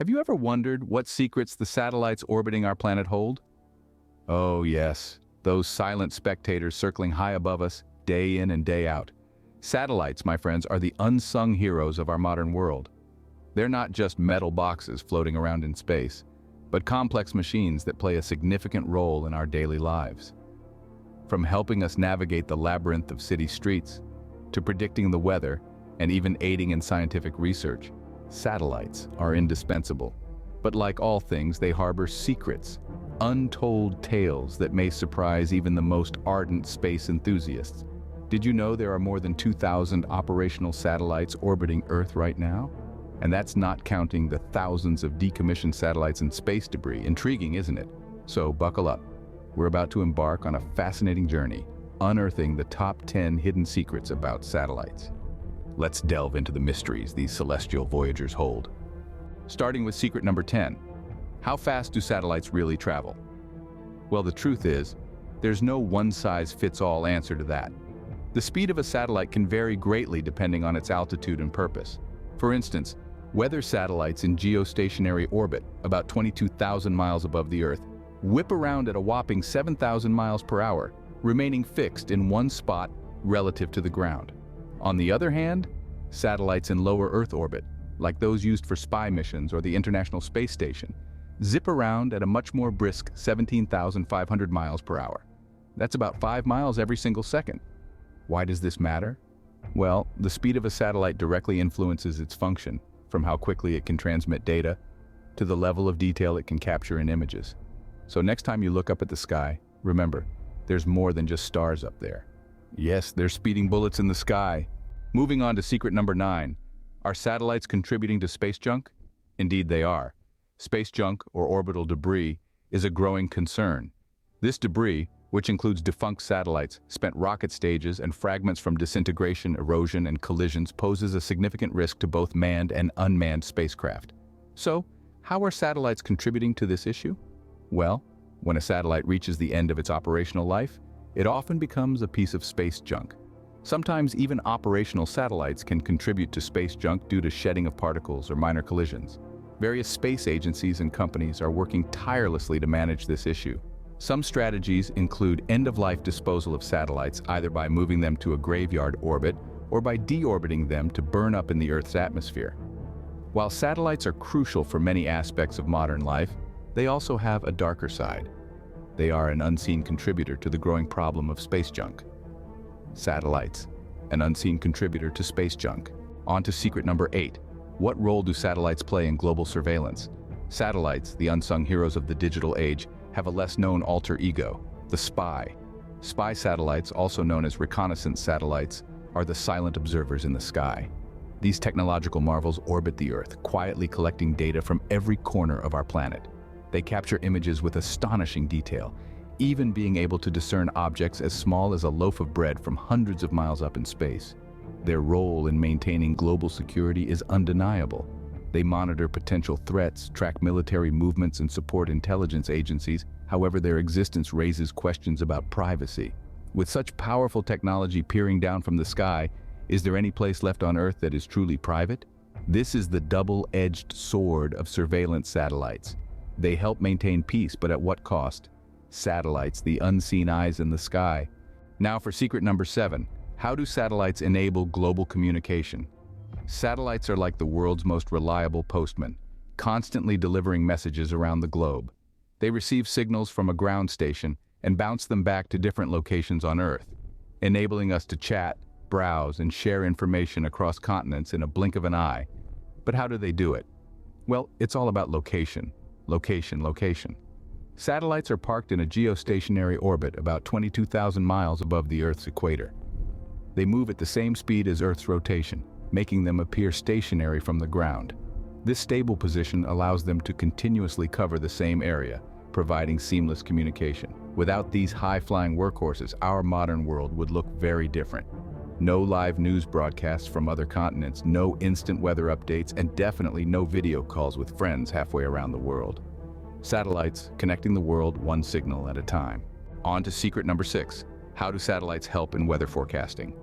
Have you ever wondered what secrets the satellites orbiting our planet hold? Oh yes, those silent spectators circling high above us, day in and day out. Satellites, my friends, are the unsung heroes of our modern world. They're not just metal boxes floating around in space, but complex machines that play a significant role in our daily lives. From helping us navigate the labyrinth of city streets, to predicting the weather, and even aiding in scientific research, satellites are indispensable. But like all things, they harbor secrets, untold tales that may surprise even the most ardent space enthusiasts. Did you know there are more than 2,000 operational satellites orbiting Earth right now? And that's not counting the thousands of decommissioned satellites and space debris. Intriguing, isn't it? So buckle up. We're about to embark on a fascinating journey, unearthing the top 10 hidden secrets about satellites. Let's delve into the mysteries these celestial voyagers hold. Starting with secret number 10. How fast do satellites really travel? Well, the truth is, there's no one-size-fits-all answer to that. The speed of a satellite can vary greatly depending on its altitude and purpose. For instance, weather satellites in geostationary orbit, about 22,000 miles above the Earth, whip around at a whopping 7,000 miles per hour, remaining fixed in one spot relative to the ground. On the other hand, satellites in lower Earth orbit, like those used for spy missions or the International Space Station, zip around at a much more brisk 17,500 miles per hour. That's about 5 miles every single second. Why does this matter? Well, the speed of a satellite directly influences its function, from how quickly it can transmit data to the level of detail it can capture in images. So next time you look up at the sky, remember, there's more than just stars up there. Yes, there's speeding bullets in the sky. Moving on to secret number 9. Are satellites contributing to space junk? Indeed they are. Space junk, or orbital debris, is a growing concern. This debris, which includes defunct satellites, spent rocket stages, and fragments from disintegration, erosion, and collisions, poses a significant risk to both manned and unmanned spacecraft. So, how are satellites contributing to this issue? Well, when a satellite reaches the end of its operational life, it often becomes a piece of space junk. Sometimes even operational satellites can contribute to space junk due to shedding of particles or minor collisions. Various space agencies and companies are working tirelessly to manage this issue. Some strategies include end-of-life disposal of satellites, either by moving them to a graveyard orbit or by deorbiting them to burn up in the Earth's atmosphere. While satellites are crucial for many aspects of modern life, they also have a darker side. They are an unseen contributor to the growing problem of space junk. Satellites, an unseen contributor to space junk. On to secret number 8. What role do satellites play in global surveillance? Satellites, the unsung heroes of the digital age, have a less-known alter ego, the spy. Spy satellites, also known as reconnaissance satellites, are the silent observers in the sky. These technological marvels orbit the Earth, quietly collecting data from every corner of our planet. They capture images with astonishing detail, even being able to discern objects as small as a loaf of bread from hundreds of miles up in space. Their role in maintaining global security is undeniable. They monitor potential threats, track military movements, and support intelligence agencies. However, their existence raises questions about privacy. With such powerful technology peering down from the sky, is there any place left on Earth that is truly private? This is the double-edged sword of surveillance satellites. They help maintain peace, but at what cost? Satellites, the unseen eyes in the sky. Now for secret number 7. How do satellites enable global communication? Satellites are like the world's most reliable postmen, constantly delivering messages around the globe. They receive signals from a ground station and bounce them back to different locations on Earth, enabling us to chat, browse, and share information across continents in a blink of an eye. But how do they do it? Well, it's all about location. Location. Satellites are parked in a geostationary orbit about 22,000 miles above the Earth's equator. They move at the same speed as Earth's rotation, making them appear stationary from the ground. This stable position allows them to continuously cover the same area, providing seamless communication. Without these high-flying workhorses, our modern world would look very different. No live news broadcasts from other continents, no instant weather updates, and definitely no video calls with friends halfway around the world. Satellites connecting the world one signal at a time. On to secret number 6. How do satellites help in weather forecasting?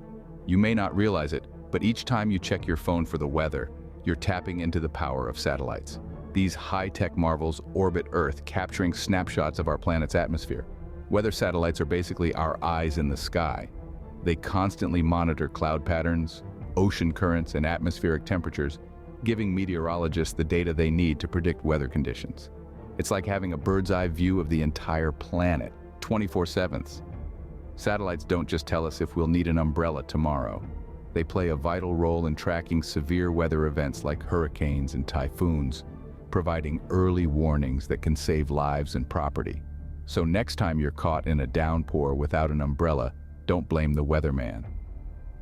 You may not realize it, but each time you check your phone for the weather, you're tapping into the power of satellites. These high-tech marvels orbit Earth, capturing snapshots of our planet's atmosphere. Weather satellites are basically our eyes in the sky. They constantly monitor cloud patterns, ocean currents, and atmospheric temperatures, giving meteorologists the data they need to predict weather conditions. It's like having a bird's-eye view of the entire planet, 24/7. Satellites don't just tell us if we'll need an umbrella tomorrow. They play a vital role in tracking severe weather events like hurricanes and typhoons, providing early warnings that can save lives and property. So next time you're caught in a downpour without an umbrella, don't blame the weatherman.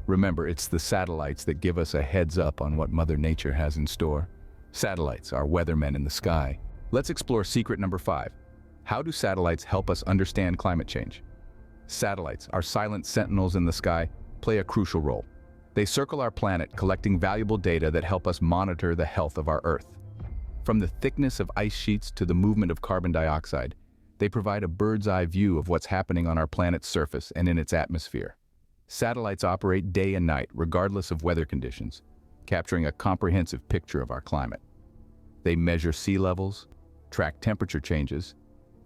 Remember, it's the satellites that give us a heads up on what Mother Nature has in store. Satellites are weathermen in the sky. Let's explore secret number 5. How do satellites help us understand climate change? Satellites, our silent sentinels in the sky, play a crucial role. They circle our planet, collecting valuable data that help us monitor the health of our Earth. From the thickness of ice sheets to the movement of carbon dioxide, they provide a bird's-eye view of what's happening on our planet's surface and in its atmosphere. Satellites operate day and night, regardless of weather conditions, capturing a comprehensive picture of our climate. They measure sea levels, track temperature changes,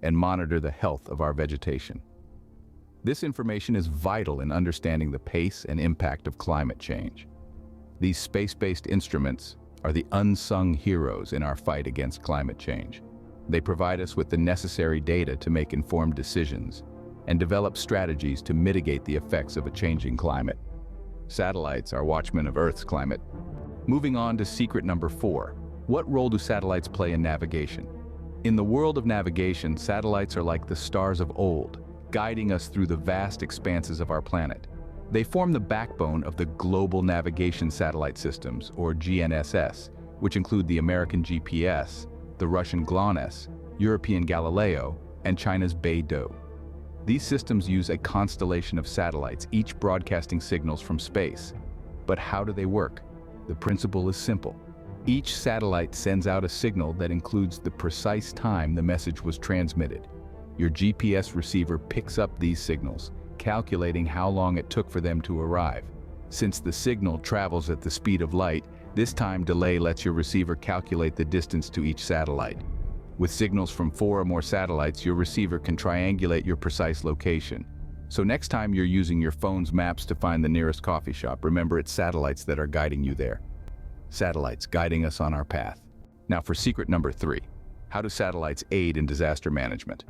and monitor the health of our vegetation. This information is vital in understanding the pace and impact of climate change. These space-based instruments are the unsung heroes in our fight against climate change. They provide us with the necessary data to make informed decisions and develop strategies to mitigate the effects of a changing climate. Satellites are watchmen of Earth's climate. Moving on to secret number 4. What role do satellites play in navigation? In the world of navigation, satellites are like the stars of old, guiding us through the vast expanses of our planet. They form the backbone of the Global Navigation Satellite Systems, or GNSS, which include the American GPS, the Russian GLONASS, European Galileo, and China's Beidou. These systems use a constellation of satellites, each broadcasting signals from space. But how do they work? The principle is simple. Each satellite sends out a signal that includes the precise time the message was transmitted. Your GPS receiver picks up these signals, calculating how long it took for them to arrive. Since the signal travels at the speed of light, this time delay lets your receiver calculate the distance to each satellite. With signals from 4 or more satellites, your receiver can triangulate your precise location. So next time you're using your phone's maps to find the nearest coffee shop, remember it's satellites that are guiding you there. Satellites guiding us on our path. Now for secret number 3. How do satellites aid in disaster management?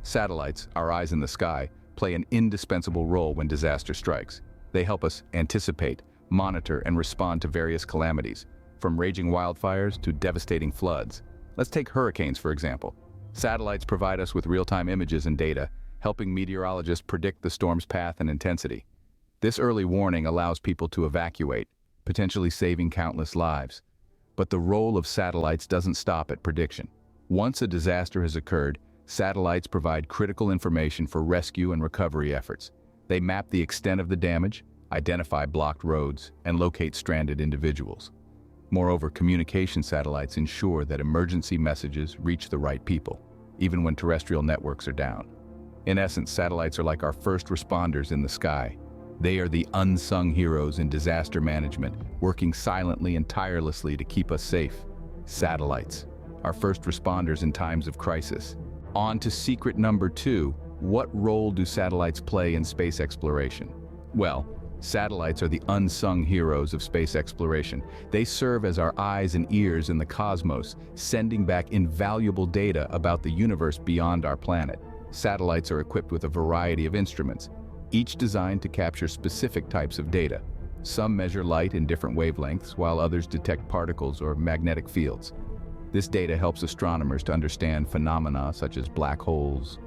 Satellites, our eyes in the sky, play an indispensable role when disaster strikes. They help us anticipate, monitor, and respond to various calamities, from raging wildfires to devastating floods. Let's take hurricanes, for example. Satellites provide us with real-time images and data, helping meteorologists predict the storm's path and intensity. This early warning allows people to evacuate, potentially saving countless lives. But the role of satellites doesn't stop at prediction. Once a disaster has occurred, satellites provide critical information for rescue and recovery efforts. They map the extent of the damage, identify blocked roads, and locate stranded individuals. Moreover, communication satellites ensure that emergency messages reach the right people, even when terrestrial networks are down. In essence, satellites are like our first responders in the sky. They are the unsung heroes in disaster management, working silently and tirelessly to keep us safe. Satellites, our first responders in times of crisis. On to secret number 2. What role do satellites play in space exploration? Well, satellites are the unsung heroes of space exploration. They serve as our eyes and ears in the cosmos, sending back invaluable data about the universe beyond our planet. Satellites are equipped with a variety of instruments, each designed to capture specific types of data. Some measure light in different wavelengths, while others detect particles or magnetic fields. This data helps astronomers to understand phenomena such as black holes,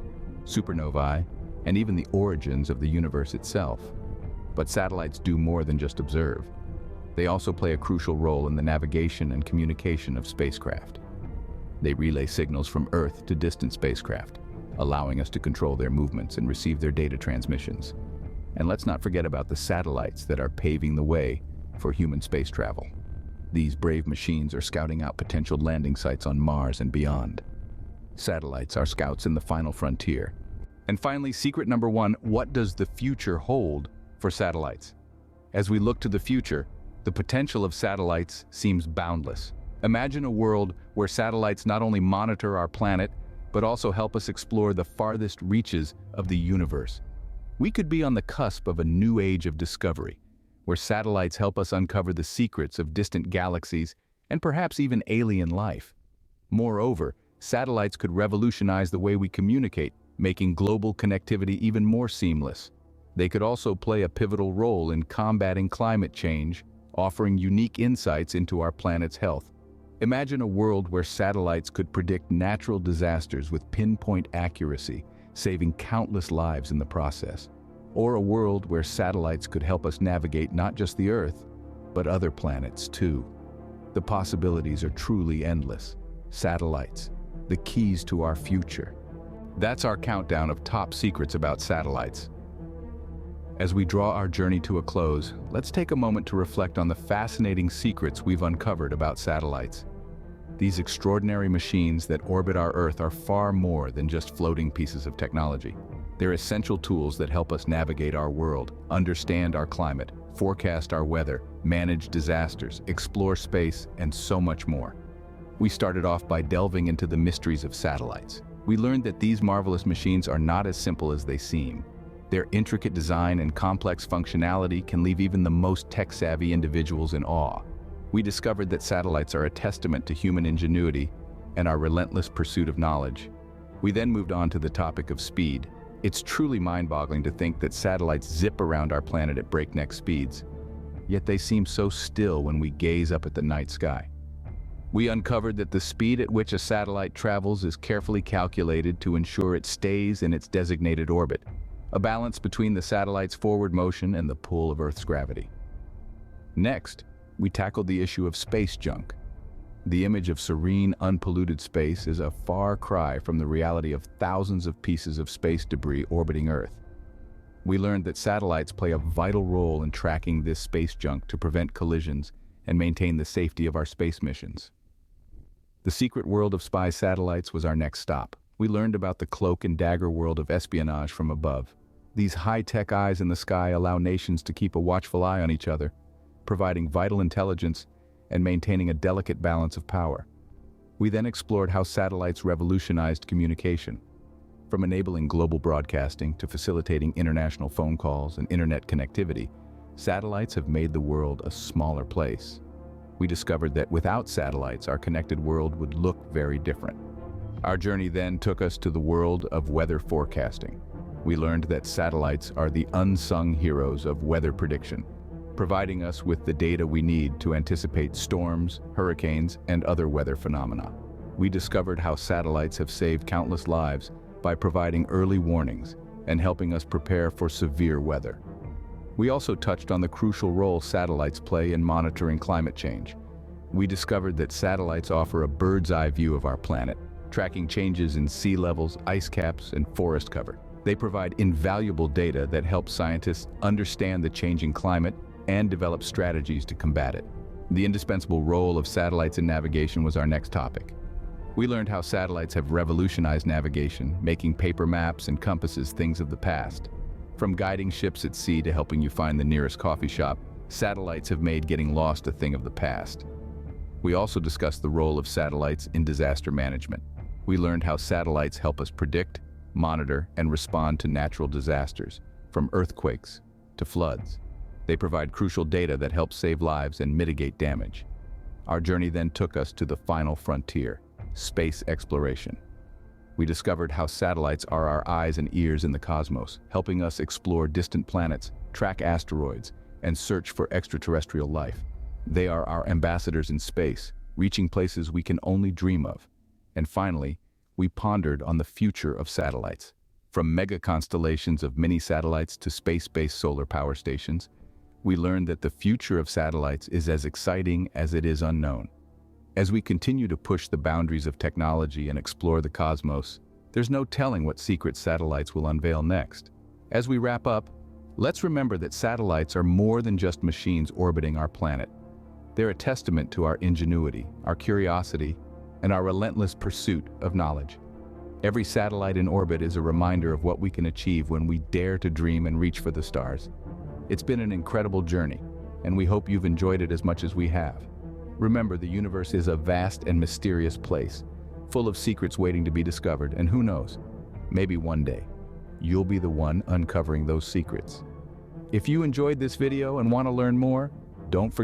supernovae, and even the origins of the universe itself. But satellites do more than just observe. They also play a crucial role in the navigation and communication of spacecraft. They relay signals from Earth to distant spacecraft, allowing us to control their movements and receive their data transmissions. And let's not forget about the satellites that are paving the way for human space travel. These brave machines are scouting out potential landing sites on Mars and beyond. Satellites are scouts in the final frontier. And finally, secret number 1, what does the future hold for satellites? As we look to the future, the potential of satellites seems boundless. Imagine a world where satellites not only monitor our planet, but also help us explore the farthest reaches of the universe. We could be on the cusp of a new age of discovery, where satellites help us uncover the secrets of distant galaxies and perhaps even alien life. Moreover, satellites could revolutionize the way we communicate, making global connectivity even more seamless. They could also play a pivotal role in combating climate change, offering unique insights into our planet's health. Imagine a world where satellites could predict natural disasters with pinpoint accuracy, saving countless lives in the process. Or a world where satellites could help us navigate not just the Earth, but other planets too. The possibilities are truly endless. Satellites, the keys to our future. That's our countdown of top secrets about satellites. As we draw our journey to a close, let's take a moment to reflect on the fascinating secrets we've uncovered about satellites. These extraordinary machines that orbit our Earth are far more than just floating pieces of technology. They're essential tools that help us navigate our world, understand our climate, forecast our weather, manage disasters, explore space, and so much more. We started off by delving into the mysteries of satellites. We learned that these marvelous machines are not as simple as they seem. Their intricate design and complex functionality can leave even the most tech-savvy individuals in awe. We discovered that satellites are a testament to human ingenuity and our relentless pursuit of knowledge. We then moved on to the topic of speed. It's truly mind-boggling to think that satellites zip around our planet at breakneck speeds, yet they seem so still when we gaze up at the night sky. We uncovered that the speed at which a satellite travels is carefully calculated to ensure it stays in its designated orbit, a balance between the satellite's forward motion and the pull of Earth's gravity. Next, we tackled the issue of space junk. The image of serene, unpolluted space is a far cry from the reality of thousands of pieces of space debris orbiting Earth. We learned that satellites play a vital role in tracking this space junk to prevent collisions and maintain the safety of our space missions. The secret world of spy satellites was our next stop. We learned about the cloak and dagger world of espionage from above. These high-tech eyes in the sky allow nations to keep a watchful eye on each other, providing vital intelligence and maintaining a delicate balance of power. We then explored how satellites revolutionized communication. From enabling global broadcasting to facilitating international phone calls and internet connectivity, satellites have made the world a smaller place. We discovered that without satellites, our connected world would look very different. Our journey then took us to the world of weather forecasting. We learned that satellites are the unsung heroes of weather prediction, providing us with the data we need to anticipate storms, hurricanes, and other weather phenomena. We discovered how satellites have saved countless lives by providing early warnings and helping us prepare for severe weather. We also touched on the crucial role satellites play in monitoring climate change. We discovered that satellites offer a bird's-eye view of our planet, tracking changes in sea levels, ice caps, and forest cover. They provide invaluable data that helps scientists understand the changing climate and develop strategies to combat it. The indispensable role of satellites in navigation was our next topic. We learned how satellites have revolutionized navigation, making paper maps and compasses things of the past. From guiding ships at sea to helping you find the nearest coffee shop, satellites have made getting lost a thing of the past. We also discussed the role of satellites in disaster management. We learned how satellites help us predict, monitor, and respond to natural disasters, from earthquakes to floods. They provide crucial data that helps save lives and mitigate damage. Our journey then took us to the final frontier, space exploration. We discovered how satellites are our eyes and ears in the cosmos, helping us explore distant planets, track asteroids, and search for extraterrestrial life. They are our ambassadors in space, reaching places we can only dream of. And finally, we pondered on the future of satellites. From mega constellations of mini-satellites to space-based solar power stations, we learned that the future of satellites is as exciting as it is unknown. As we continue to push the boundaries of technology and explore the cosmos, there's no telling what secret satellites will unveil next. As we wrap up, let's remember that satellites are more than just machines orbiting our planet. They're a testament to our ingenuity, our curiosity, and our relentless pursuit of knowledge. Every satellite in orbit is a reminder of what we can achieve when we dare to dream and reach for the stars. It's been an incredible journey, and we hope you've enjoyed it as much as we have. Remember, the universe is a vast and mysterious place, full of secrets waiting to be discovered, and who knows, maybe one day, you'll be the one uncovering those secrets. If you enjoyed this video and want to learn more, don't forget